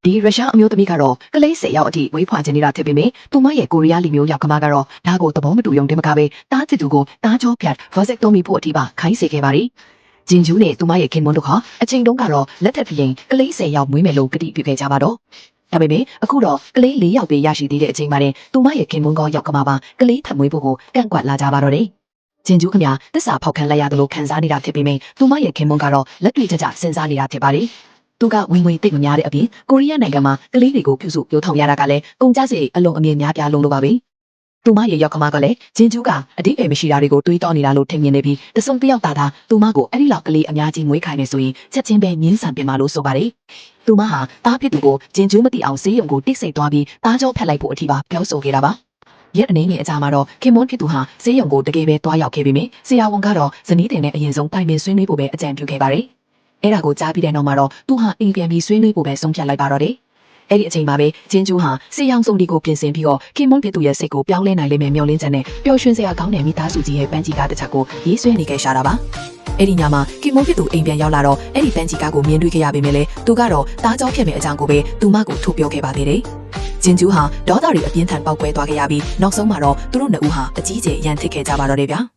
ဒီရုရှားအမျိုးသမီးကတော့ကလေး10ရောက်အထိဝေးဖွာခြင်းနေတာဖြစ်ပေမဲ့သူမရဲ့ကိုရီးယားလူမျိုးယောက်ကမကတော့ဒါကိုသဘောမတူယုံတင်မကပဲတားချစ်သူကိုတားကြောဖြတ်ဗော့ဆက်တိုမီဖို့အထိပါခိုင်းစေခဲ့ပါတယ်ဂျင်ဂျူးနဲ့သူမရဲ့ခင်မွန်းတို့ဟာအချိန်တုန်းကတော့လက်ထပ်ပြင်းကလေး10ရောက်မွေးမယ်လို့ကတိပြုခဲ့ကြပါတော့ဒါပေမဲ့အခုတော့ကလေး4ယောက်ပဲရရှိသေးတဲ့အချိန်မှာတင်သူမရဲ့ခင်မွန်းကောယောက်ကမပါကလေးထပ်မွေးဖို့ကိုကန့်ကွက်လာကြပါတော့တယ်ဂျင်ဂျူးခင်ဗျာတစ္ဆာဖောက်ခံလိုက်ရတယ်လို့ခံစားနေတာဖြစ်ပေမဲ့သူမရဲ့ခင်မွန်းကတော့လက်တွေ့ကျကျစဉ်းစားနေတာဖြစ်ပါတယ်သူကဝင်ငွေတိတ်မများတဲ့အပြင်ကိုရီးယားနိုင်ငံမှာကလေးတွေကိုပြုစုပြောထောင်ရတာကလည်းကုန်ကျစရိတ်အလုံးအမြင့်များပြားလုံးလို့ပါပဲသူမရဲ့ရောက်ကမကလည်းဂျင်ဂျူးကအတိတ်ပဲမရှိတာတွေကိုတွေးတောနေတာလို့ထင်မြင်နေပြီးတစုံတစ်ယောက်သာသူမကိုအဲ့ဒီလောက်ကလေးအများကြီးငွေခိုင်းနေဆိုရင်ချက်ချင်းပဲမြင်းဆန်ပြင်ပါလို့ဆိုပါတယ်သူမဟာတားဖြစ်သူကိုဂျင်ဂျူးမသိအောင်ဆေးရုံကိုတိတ်ဆိတ်သွားပြီးတားကြောဖက်လိုက်ဖို့အထိပါပြောဆိုခဲ့တာပါရက်အနေနဲ့အကြမှာတော့ခင်မွန်းဖြစ်သူဟာဆေးရုံကိုတကယ်ပဲတွားရောက်ခဲ့ပြီးမြဆရာဝန်ကတော့ဇနီးတင်နဲ့အရင်ဆုံးတိုင်ပင်ဆွေးနွေးဖို့ပဲအကြံပြုခဲ့ပါတယ်အဲ့ဒါကိုကြားပြီးတဲ့နောက်မှာတော့သူဟာအိမ်ပြန်ပြီးဆွေးနွေးဖို့ပဲဆုံးဖြတ်လိုက်ပါတော့တယ်။အဲ့ဒီအချိန်မှာပဲဂျင်ဂျူးဟာစေရောင်စုံဒီကိုပြင်ဆင်ပြီးတော့ခင်မွန်းဖြစ်သူရဲ့စိတ်ကိုပြောင်းလဲနိုင်လိမ့်မယ်မျှော်လင့်ချက်နဲ့ပျော်ရွှင်စရာကောင်းတဲ့မိသားစုကြီးရဲ့ပန်းချီကားတစ်ချက်ကိုရေးဆွဲနေခဲ့ရှာတာပါ။အဲ့ဒီညမှာခင်မွန်းဖြစ်သူအိမ်ပြန်ရောက်လာတော့အဲ့ဒီပန်းချီကားကိုမြင်တွေ့ခဲ့ရပေမဲ့လည်းသူကတော့တားကြောဖြစ်မဲ့အကြောင်းကိုပဲသူမကိုထုတ်ပြောခဲ့ပါသေးတယ်။ဂျင်ဂျူးဟာဒေါသတွေအပြင်းထန်ပေါက်ကွဲသွားခဲ့ရပြီးနောက်ဆုံးမှာတော့သူတို့နှစ်ဦးဟာအကြီးကျယ်ရန်ဖြစ်ခဲ့ကြပါတော့တယ်ဗျာ။